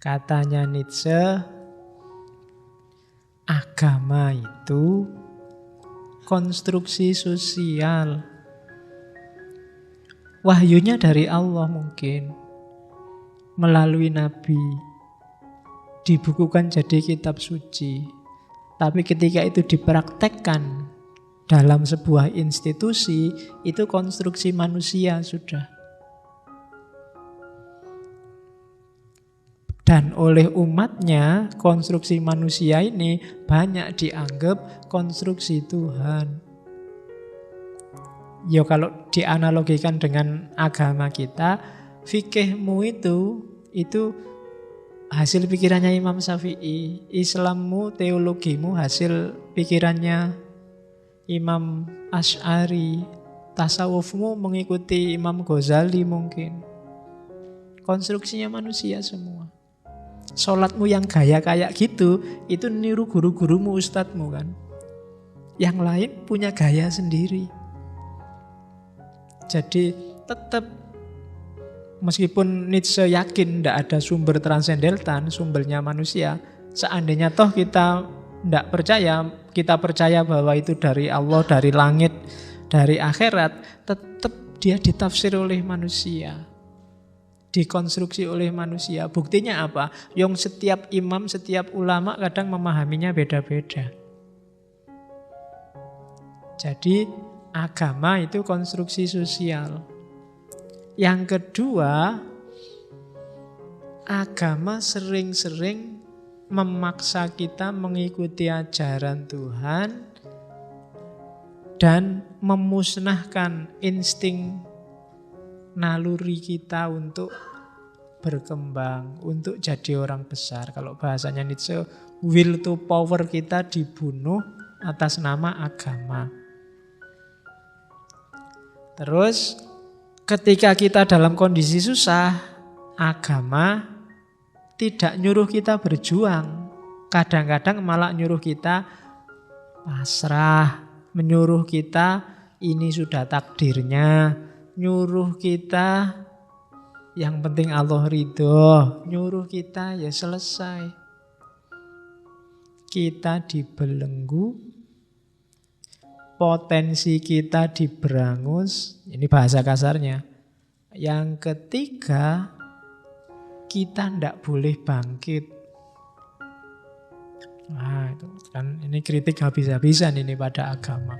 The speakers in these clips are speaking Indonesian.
Katanya Nietzsche, agama itu konstruksi sosial. Wahyunya dari Allah mungkin, melalui Nabi, dibukukan jadi kitab suci. Tapi ketika itu dipraktekkan dalam sebuah institusi, itu konstruksi manusia sudah. Dan oleh umatnya, konstruksi manusia ini banyak dianggap konstruksi Tuhan. Ya kalau dianalogikan dengan agama kita, fikihmu itu hasil pikirannya Imam Syafi'i. Islammu, teologimu hasil pikirannya Imam Asy'ari. Tasawufmu mengikuti Imam Ghazali mungkin. Konstruksinya manusia semua. Sholatmu yang gaya kayak gitu, itu niru guru-gurumu, ustadzmu kan. Yang lain punya gaya sendiri. Jadi tetap, meskipun Nietzsche yakin tidak ada sumber transendental, sumbernya manusia, seandainya toh kita tidak percaya, kita percaya bahwa itu dari Allah, dari langit, dari akhirat, tetap dia ditafsir oleh manusia, dikonstruksi oleh manusia. Buktinya apa? Yang setiap imam, setiap ulama kadang memahaminya beda-beda. Jadi agama itu konstruksi sosial. Yang kedua, agama sering-sering memaksa kita mengikuti ajaran Tuhan dan memusnahkan insting naluri kita untuk berkembang, untuk jadi orang besar. Kalau bahasanya Nietzsche, will to power kita dibunuh atas nama agama. Terus ketika kita dalam kondisi susah, agama tidak nyuruh kita berjuang. Kadang-kadang malah nyuruh kita pasrah, menyuruh kita ini sudah takdirnya, nyuruh kita yang penting Allah ridho, nyuruh kita ya selesai. Kita dibelenggu, potensi kita diberangus, ini bahasa kasarnya. Yang ketiga, kita tidak boleh bangkit. Nah, itu kan ini kritik habis-habisan ini pada agama.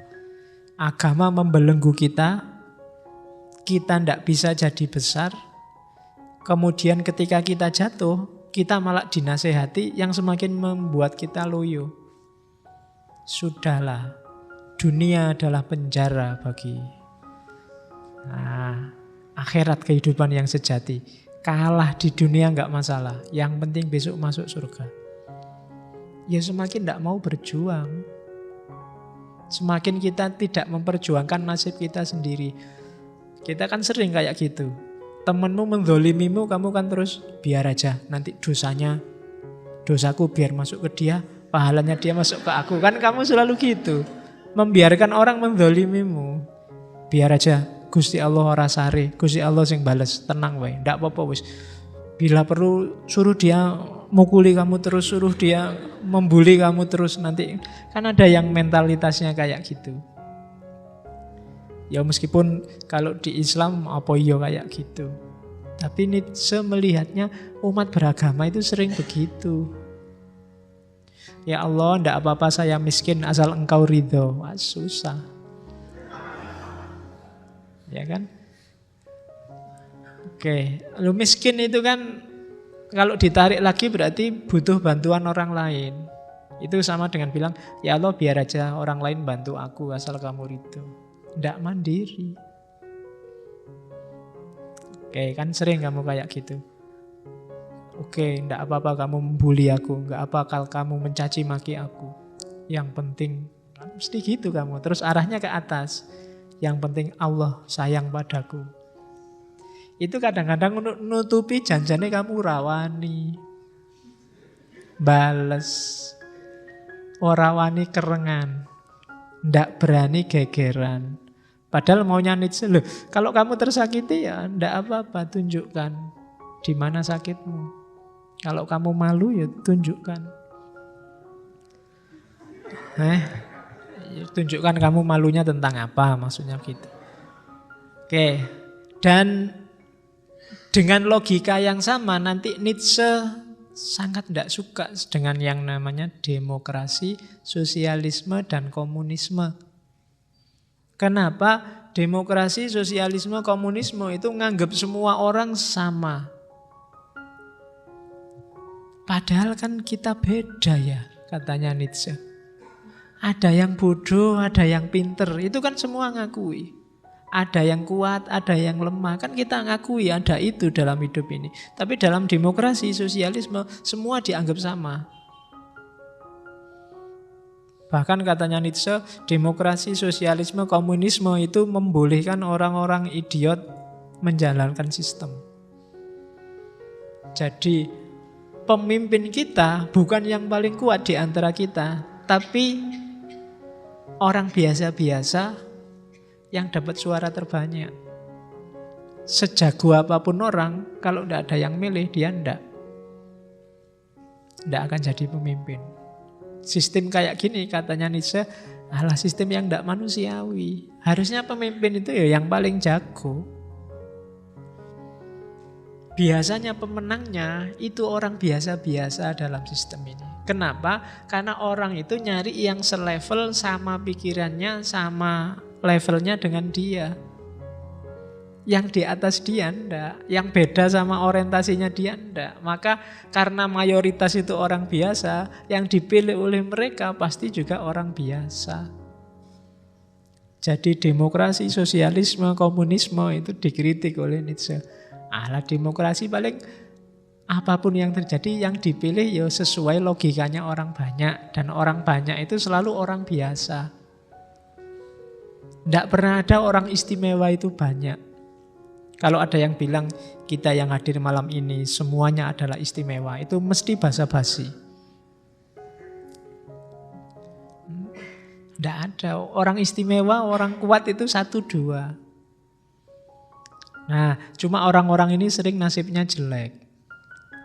Agama membelenggu kita tidak bisa jadi besar. Kemudian ketika kita jatuh, kita malah dinasehati yang semakin membuat kita loyo. Sudahlah, dunia adalah penjara bagi akhirat kehidupan yang sejati. Kalah di dunia enggak masalah, yang penting besok masuk surga. Ya semakin tidak mau berjuang, semakin kita tidak memperjuangkan nasib kita sendiri. Kita kan sering kayak gitu. Temenmu menzolimimu, kamu kan terus biar aja, nanti dosaku biar masuk ke dia, pahalanya dia masuk ke aku. Kan kamu selalu gitu, membiarkan orang menzolimimu. Biar aja, Gusti Allah ora sare, Gusti Allah sing bales, tenang wae, ndak apa-apa wis. Bila perlu suruh dia mukuli kamu terus, suruh dia membuli kamu terus, nanti kan ada yang mentalitasnya kayak gitu. Ya meskipun kalau di Islam apa iya kayak gitu. Tapi Nietzsche melihatnya umat beragama itu sering begitu. Ya Allah, ndak apa-apa saya miskin asal engkau ridho. Wah, susah. Ya kan? Oke, lu miskin itu kan kalau ditarik lagi berarti butuh bantuan orang lain. Itu sama dengan bilang, ya Allah biar aja orang lain bantu aku asal kamu ridho. Ndak mandiri. Oke, kan sering kamu kayak gitu. Oke, ndak apa-apa kamu membuli aku, nggak apa kalau kamu mencaci maki aku. Yang penting, kan mesti gitu kamu. Terus arahnya ke atas. Yang penting Allah sayang padaku. Itu kadang-kadang untuk nutupi janjane kamu rawani. Bales. Ora wani kerengan. Ndak berani gegeran. Padahal maunya Nietzsche, loh, kalau kamu tersakiti ya ndak apa-apa, tunjukkan di mana sakitmu. Kalau kamu malu ya tunjukkan. Tunjukkan kamu malunya tentang apa, maksudnya gitu. Oke, dan dengan logika yang sama nanti Nietzsche sangat tidak suka dengan yang namanya demokrasi, sosialisme, dan komunisme. Kenapa? Demokrasi, sosialisme, komunisme itu nganggap semua orang sama. Padahal kan kita beda ya, katanya Nietzsche. Ada yang bodoh, ada yang pinter, itu kan semua ngakui. Ada yang kuat, ada yang lemah, kan kita ngakui ada itu dalam hidup ini. Tapi dalam demokrasi, sosialisme, semua dianggap sama. Bahkan katanya Nietzsche, demokrasi, sosialisme, komunisme itu membolehkan orang-orang idiot menjalankan sistem. Jadi pemimpin kita bukan yang paling kuat di antara kita, tapi orang biasa-biasa yang dapat suara terbanyak. Sejago apapun orang, kalau tidak ada yang milih, dia tidak akan jadi pemimpin. Sistem kayak gini katanya Nietzsche, adalah sistem yang tidak manusiawi. Harusnya pemimpin itu ya yang paling jago. Biasanya pemenangnya itu orang biasa-biasa dalam sistem ini. Kenapa? Karena orang itu nyari yang selevel sama pikirannya, sama levelnya dengan dia. Yang di atas dia enggak, yang beda sama orientasinya dia enggak. Maka karena mayoritas itu orang biasa, yang dipilih oleh mereka pasti juga orang biasa. Jadi demokrasi, sosialisme, komunisme itu dikritik oleh Nietzsche. Alah, demokrasi paling apapun yang terjadi yang dipilih ya sesuai logikanya orang banyak. Dan orang banyak itu selalu orang biasa. Tidak pernah ada orang istimewa itu banyak. Kalau ada yang bilang kita yang hadir malam ini semuanya adalah istimewa, itu mesti basa-basi. Tidak ada orang istimewa, orang kuat itu 1-2. Nah, cuma orang-orang ini sering nasibnya jelek.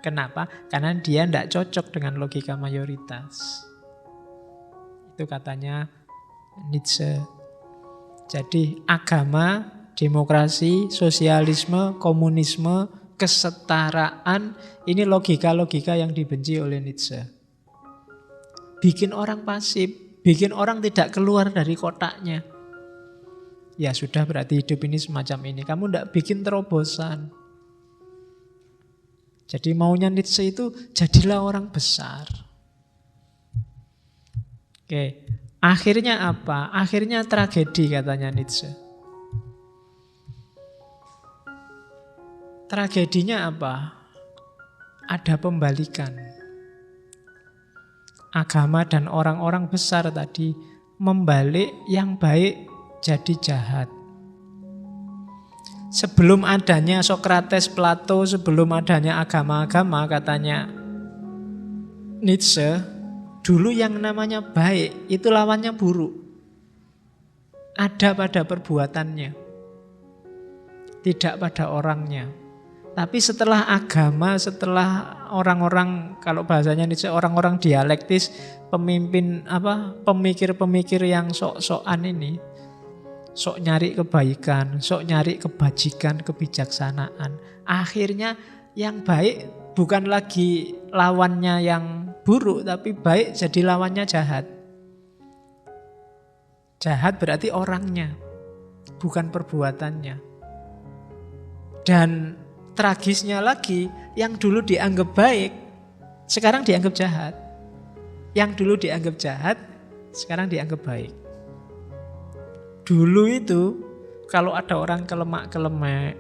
Kenapa? Karena dia tidak cocok dengan logika mayoritas. Itu katanya Nietzsche. Jadi agama, demokrasi, sosialisme, komunisme, kesetaraan, ini logika-logika yang dibenci oleh Nietzsche. Bikin orang pasif, bikin orang tidak keluar dari kotaknya. Ya sudah, berarti hidup ini semacam ini. Kamu tidak bikin terobosan. Jadi maunya Nietzsche itu jadilah orang besar. Oke, akhirnya apa? Akhirnya tragedi katanya Nietzsche. Tragedinya apa? Ada pembalikan. Agama dan orang-orang besar tadi membalik yang baik jadi jahat. Sebelum adanya Sokrates, Plato, sebelum adanya agama-agama katanya Nietzsche, dulu yang namanya baik itu lawannya buruk. Ada pada perbuatannya, tidak pada orangnya. Tapi setelah agama, setelah orang-orang, kalau bahasanya Nietzsche, orang-orang dialektis, pemimpin pemikir-pemikir yang sok-sokan ini, sok nyari kebaikan, sok nyari kebajikan, kebijaksanaan. Akhirnya yang baik bukan lagi lawannya yang buruk, tapi baik jadi lawannya jahat. Jahat berarti orangnya, bukan perbuatannya. Dan tragisnya lagi, yang dulu dianggap baik, sekarang dianggap jahat. Yang dulu dianggap jahat, sekarang dianggap baik. Dulu itu, kalau ada orang kelemak-kelemek,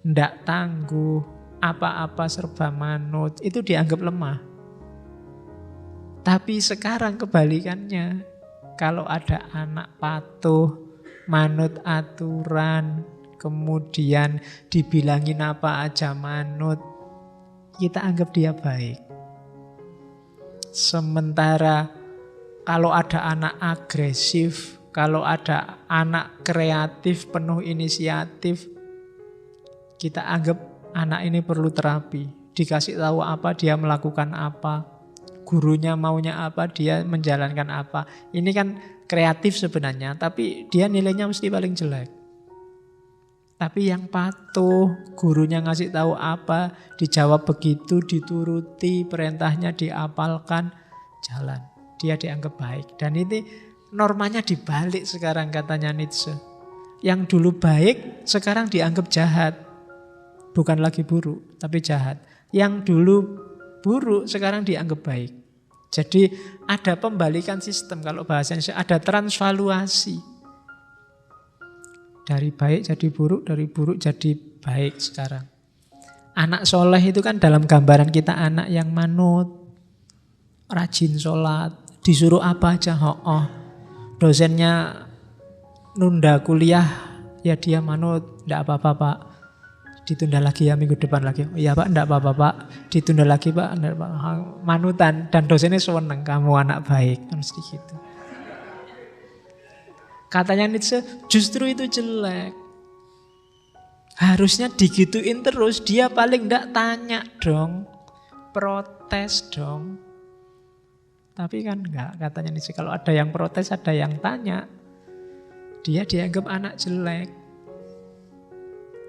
ndak tangguh, apa-apa serba manut, itu dianggap lemah. Tapi sekarang kebalikannya, kalau ada anak patuh, manut aturan, kemudian dibilangin apa aja manut, kita anggap dia baik. Sementara kalau ada anak agresif, kalau ada anak kreatif, penuh inisiatif, kita anggap anak ini perlu terapi, dikasih tahu apa, dia melakukan apa. Gurunya maunya apa, dia menjalankan apa. Ini kan kreatif sebenarnya, tapi dia nilainya mesti paling jelek. Tapi yang patuh, gurunya ngasih tahu apa, dijawab begitu, dituruti, perintahnya diapalkan, jalan. Dia dianggap baik. Dan ini normanya dibalik sekarang katanya Nietzsche. Yang dulu baik, sekarang dianggap jahat. Bukan lagi buruk, tapi jahat. Yang dulu buruk, sekarang dianggap baik. Jadi ada pembalikan sistem, kalau bahasanya ada transvaluasi. Dari baik jadi buruk, dari buruk jadi baik sekarang. Anak soleh itu kan dalam gambaran kita anak yang manut, rajin sholat, disuruh apa aja, dosennya nunda kuliah, ya dia manut, enggak apa-apa Pak. Ditunda lagi ya minggu depan lagi. Oh iya Pak, enggak apa-apa Pak. Ditunda lagi Pak, enggak apa-apa. Manutan, dan dosennya seneng, kamu anak baik, kan mesti gitu. Katanya Nietzsche, justru itu jelek. Harusnya digituin terus, dia paling enggak tanya dong, protes dong. Tapi kan enggak, katanya Nietzsche, kalau ada yang protes, ada yang tanya, dia dianggap anak jelek.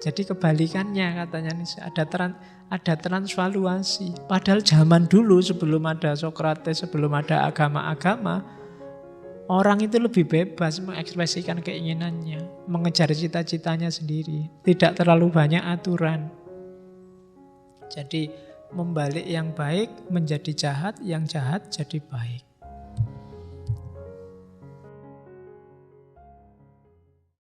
Jadi kebalikannya katanya Nietzsche, ada transvaluasi. Padahal zaman dulu sebelum ada Sokrates, sebelum ada agama-agama, orang itu lebih bebas mengekspresikan keinginannya, mengejar cita-citanya sendiri. Tidak terlalu banyak aturan. Jadi membalik yang baik menjadi jahat, yang jahat jadi baik.